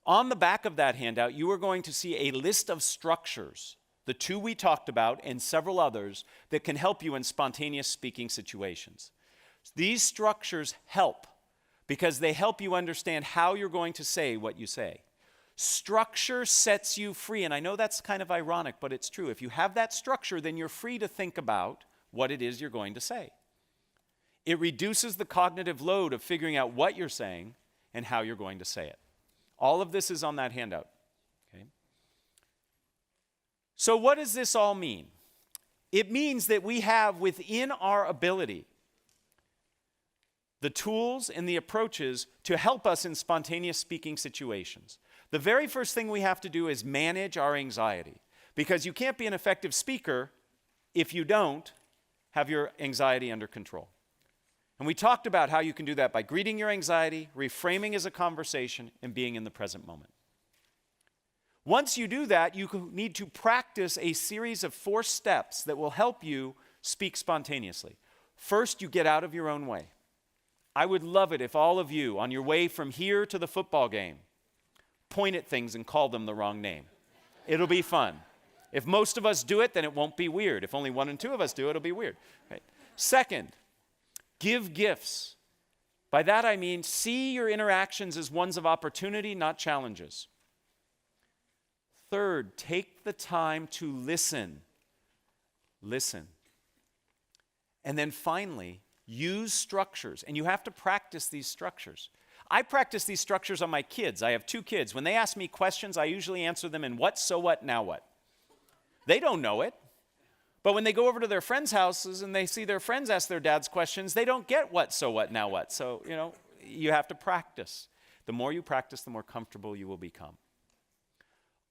On the back of that handout, you are going to see a list of structures, the two we talked about and several others, that can help you in spontaneous speaking situations. These structures help because they help you understand how you're going to say what you say. Structure sets you free, and I know that's kind of ironic, but it's true. If you have that structure, then you're free to think about what it is you're going to say. It reduces the cognitive load of figuring out what you're saying and how you're going to say it. All of this is on that handout. Okay? So what does this all mean? It means that we have within our ability the tools and the approaches to help us in spontaneous speaking situations. The very first thing we have to do is manage our anxiety, because you can't be an effective speaker if you don't have your anxiety under control. And we talked about how you can do that by greeting your anxiety, reframing as a conversation, and being in the present moment. Once you do that, you need to practice a series of 4 steps that will help you speak spontaneously. First, you get out of your own way. I would love it if all of you, on your way from here to the football game, point at things and call them the wrong name. It'll be fun. If most of us do it, then it won't be weird. If only 1 and 2 of us do it, it'll be weird. Right? Second, give gifts. By that I mean see your interactions as ones of opportunity, not challenges. Third, take the time to listen. Listen. And then finally, use structures. And you have to practice these structures. I practice these structures on my kids. I have 2 kids. When they ask me questions, I usually answer them in what, so what, now what. They don't know it. But when they go over to their friends' houses and they see their friends ask their dads questions, they don't get what, so what, now what. So, you have to practice. The more you practice, the more comfortable you will become.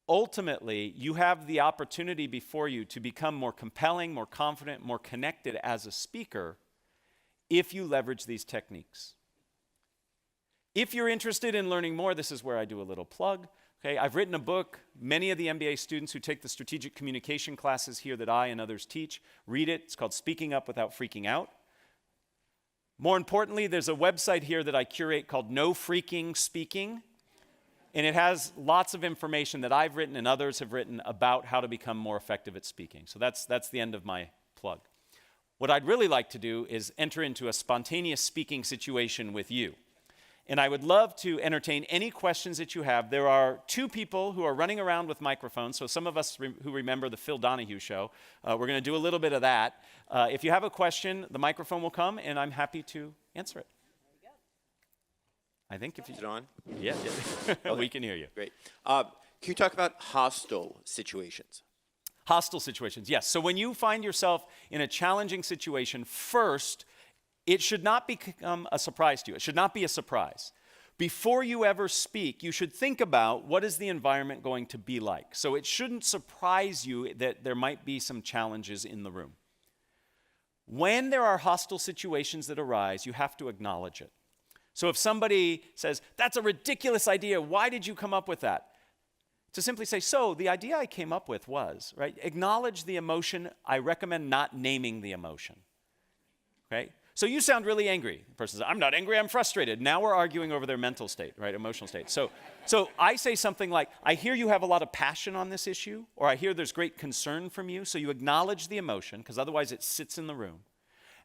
Ultimately, you have the opportunity before you to become more compelling, more confident, more connected as a speaker if you leverage these techniques. If you're interested in learning more, this is where I do a little plug. Okay, I've written a book. Many of the MBA students who take the strategic communication classes here that I and others teach read it. It's called Speaking Up Without Freaking Out. More importantly, there's a website here that I curate called No Freaking Speaking. And it has lots of information that I've written and others have written about how to become more effective at speaking. So that's the end of my plug. What I'd really like to do is enter into a spontaneous speaking situation with you. And I would love to entertain any questions that you have. There are 2 people who are running around with microphones. So some of us who remember the Phil Donahue show, we're going to do a little bit of that. If you have a question, the microphone will come, and I'm happy to answer it. There we go. I think if you... Is it on? Yeah. Okay. We can hear you. Great. Can you talk about hostile situations? Hostile situations, yes. So when you find yourself in a challenging situation, first, it should not become a surprise to you. It should not be a surprise. Before you ever speak, you should think about what is the environment going to be like. So it shouldn't surprise you that there might be some challenges in the room. When there are hostile situations that arise, you have to acknowledge it. So if somebody says, "That's a ridiculous idea, why did you come up with that?" To simply say, "So the idea I came up with was," right? Acknowledge the emotion. I recommend not naming the emotion. Okay? So you sound really angry. The person says, "I'm not angry, I'm frustrated." Now we're arguing over their mental state, right? Emotional state. So I say something like, "I hear you have a lot of passion on this issue," or "I hear there's great concern from you." So you acknowledge the emotion, because otherwise it sits in the room.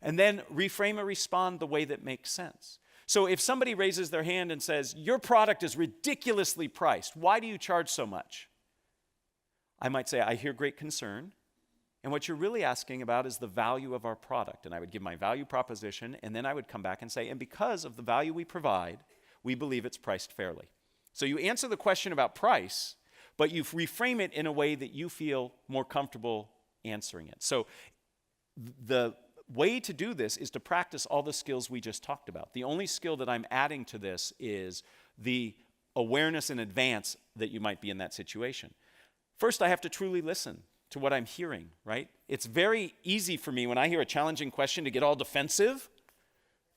And then reframe or respond the way that makes sense. So if somebody raises their hand and says, "Your product is ridiculously priced. Why do you charge so much?" I might say, "I hear great concern. And what you're really asking about is the value of our product. And I would give my value proposition, and then I would come back and say, and because of the value we provide, we believe it's priced fairly. So you answer the question about price, but you reframe it in a way that you feel more comfortable answering it. So the way to do this is to practice all the skills we just talked about. The only skill that I'm adding to this is the awareness in advance that you might be in that situation. First, I have to truly listen to what I'm hearing, right? It's very easy for me when I hear a challenging question to get all defensive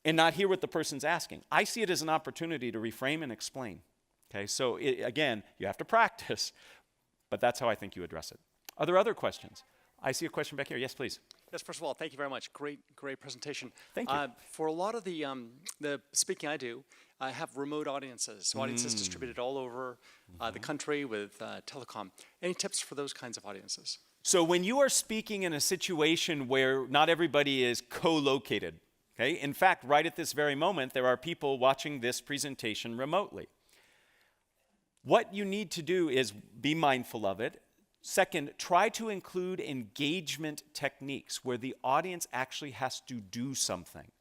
and not hear what the person's asking. I see it as an opportunity to reframe and explain. Okay, so again, you have to practice, but that's how I think you address it. Are there other questions? I see a question back here. Yes, please. Yes, first of all, thank you very much. Great presentation. Thank you. For a lot of the speaking I do, I have remote audiences, so audiences distributed all over the country with telecom. Any tips for those kinds of audiences? So when you are speaking in a situation where not everybody is co-located, okay? In fact, right at this very moment, there are people watching this presentation remotely. What you need to do is be mindful of it. Second, try to include engagement techniques where the audience actually has to do something.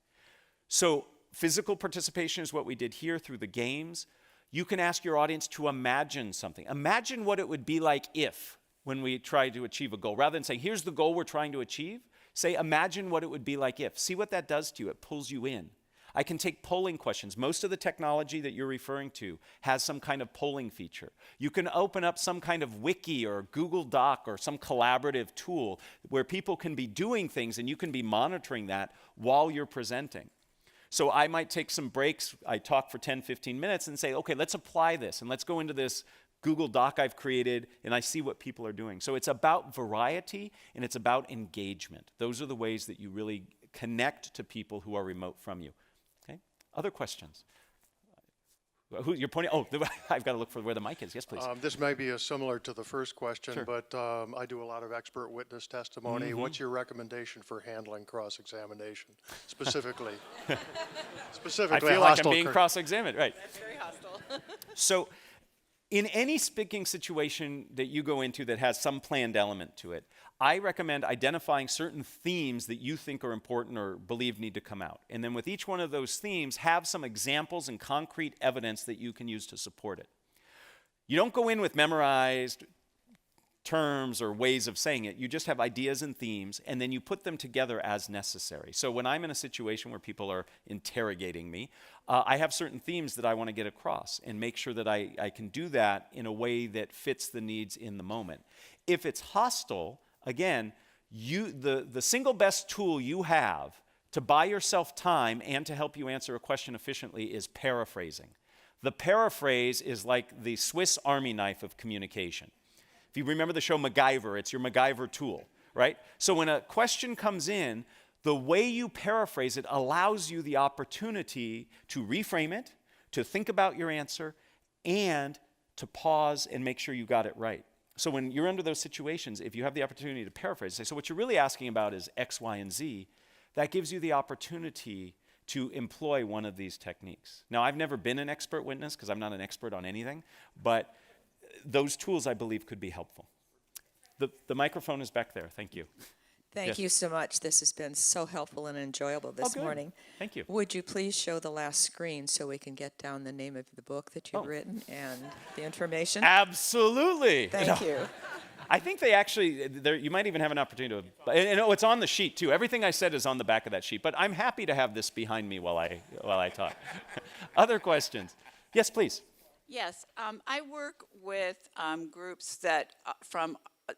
So physical participation is what we did here through the games. You can ask your audience to imagine something. Imagine what it would be like if, when we try to achieve a goal. Rather than saying, here's the goal we're trying to achieve, say, imagine what it would be like if. See what that does to you. It pulls you in. I can take polling questions. Most of the technology that you're referring to has some kind of polling feature. You can open up some kind of wiki or Google Doc or some collaborative tool where people can be doing things and you can be monitoring that while you're presenting. So I might take some breaks. I talk for 10, 15 minutes and say, okay, let's apply this and let's go into this Google Doc I've created and I see what people are doing. So it's about variety and it's about engagement. Those are the ways that you really connect to people who are remote from you. Other questions? Who you're pointing? Oh, I've got to look for where the mic is. Yes, please. This may be similar to the first question, Sure. but I do a lot of expert witness testimony. What's your recommendation for handling cross-examination, specifically? I Specifically, feel like I'm hostile being cross-examined, right? That's very hostile. So in any speaking situation that you go into that has some planned element to it, I recommend identifying certain themes that you think are important or believe need to come out. And then with each one of those themes, have some examples and concrete evidence that you can use to support it. You don't go in with memorized terms or ways of saying it. You just have ideas and themes, and then you put them together as necessary. So when I'm in a situation where people are interrogating me, I have certain themes that I want to get across and make sure that I can do that in a way that fits the needs in the moment. If it's hostile, again, the single best tool you have to buy yourself time and to help you answer a question efficiently is paraphrasing. The paraphrase is like the Swiss Army knife of communication. If you remember the show MacGyver, it's your MacGyver tool, right? So when a question comes in, the way you paraphrase it allows you the opportunity to reframe it, to think about your answer, and to pause and make sure you got it right. So when you're under those situations, if you have the opportunity to paraphrase, say, so what you're really asking about is X, Y, and Z, that gives you the opportunity to employ one of these techniques. Now, I've never been an expert witness because I'm not an expert on anything, but those tools, I believe, could be helpful. The microphone is back there. Thank you. Thank Yes. you so much. This has been so helpful and enjoyable this good. morning. Thank you. Would you please show the last screen so we can get down the name of the book that you've written and the information? Absolutely. Thank you. I think they actually, you might even have an opportunity to, and it's on the sheet too. Everything I said is on the back of that sheet, but I'm happy to have this behind me while I talk. Other questions? Yes, please. Yes, I work with groups that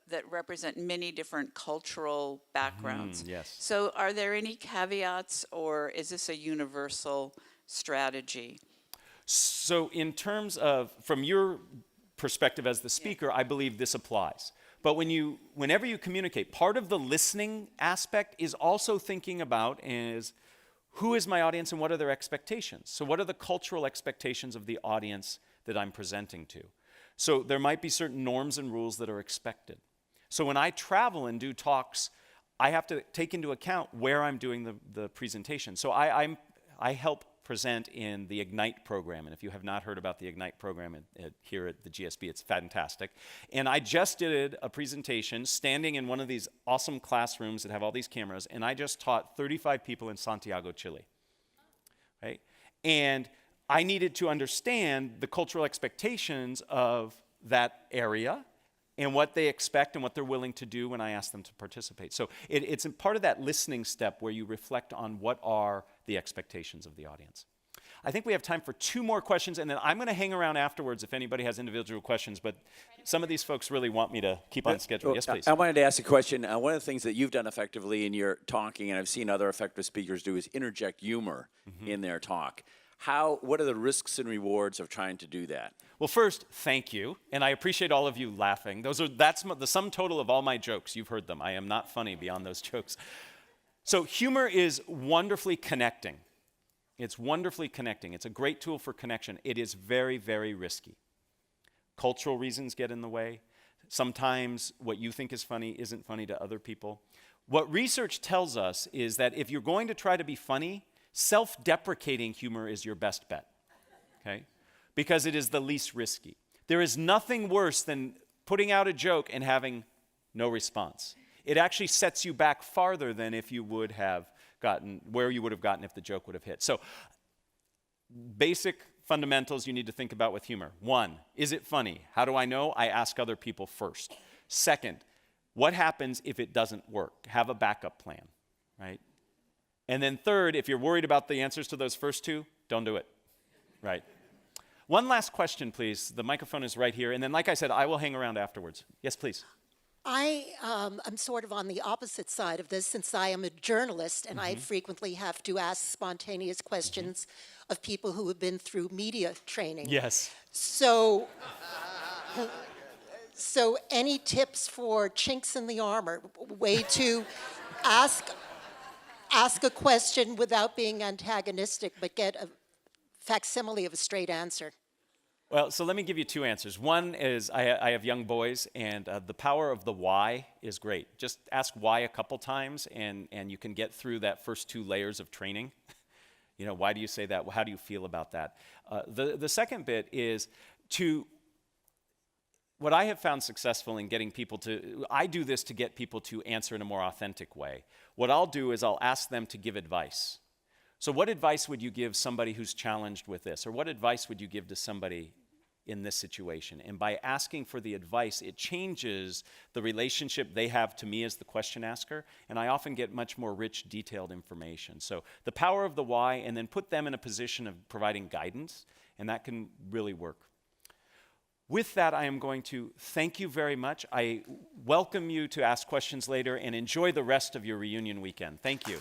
that represent many different cultural backgrounds. Yes. So are there any caveats, or is this a universal strategy? So in terms of, from your perspective as the speaker, I believe this applies. But whenever you communicate, part of the listening aspect is also thinking about is who is my audience and what are their expectations? So what are the cultural expectations of the audience that I'm presenting to? So there might be certain norms and rules that are expected. So when I travel and do talks, I have to take into account where I'm doing the presentation. So I help present in the Ignite program. And if you have not heard about the Ignite program here at the GSB, it's fantastic. And I just did a presentation standing in one of these awesome classrooms that have all these cameras, and I just taught 35 people in Santiago, Chile. Right? And I needed to understand the cultural expectations of that area and what they expect and what they're willing to do when I ask them to participate. So it's part of that listening step where you reflect on what are the expectations of the audience. I think we have time for 2 more questions, and then I'm going to hang around afterwards if anybody has individual questions, but some of these folks really want me to keep on schedule. Yes, please. I wanted to ask a question. One of the things that you've done effectively in your talking, and I've seen other effective speakers do, is interject humor in their talk. What are the risks and rewards of trying to do that? Well, first, thank you, and I appreciate all of you laughing. That's the sum total of all my jokes. You've heard them. I am not funny beyond those jokes. So humor is wonderfully connecting. It's wonderfully connecting. It's a great tool for connection. It is very, very risky. Cultural reasons get in the way. Sometimes what you think is funny isn't funny to other people. What research tells us is that if you're going to try to be funny, self-deprecating humor is your best bet, okay? Because it is the least risky. There is nothing worse than putting out a joke and having no response. It actually sets you back farther than if you would have gotten, where you would have gotten if the joke would have hit. So, basic fundamentals you need to think about with humor. 1, is it funny? How do I know? I ask other people first. 2nd, what happens if it doesn't work? Have a backup plan, right? And then 3rd, if you're worried about the answers to those first 2, don't do it, right? One last question, please. The microphone is right here. And then, like I said, I will hang around afterwards. Yes, please. I am sort of on the opposite side of this since I am a journalist and I frequently have to ask spontaneous questions of people who have been through media training. Yes. So any tips for chinks in the armor, way to ask a question without being antagonistic but get a facsimile of a straight answer? Well, so let me give you 2 answers. One is I have young boys, and the power of the why is great. Just ask why a couple times, and you can get through that first 2 layers of training. You know, why do you say that? How do you feel about that? The second bit is what I have found successful in getting people I do this to get people to answer in a more authentic way. What I'll do is I'll ask them to give advice. So what advice would you give somebody who's challenged with this? Or what advice would you give to somebody in this situation? And by asking for the advice, it changes the relationship they have to me as the question asker, and I often get much more rich, detailed information. So the power of the why, and then put them in a position of providing guidance, and that can really work. With that, I am going to thank you very much. I welcome you to ask questions later, and enjoy the rest of your reunion weekend. Thank you.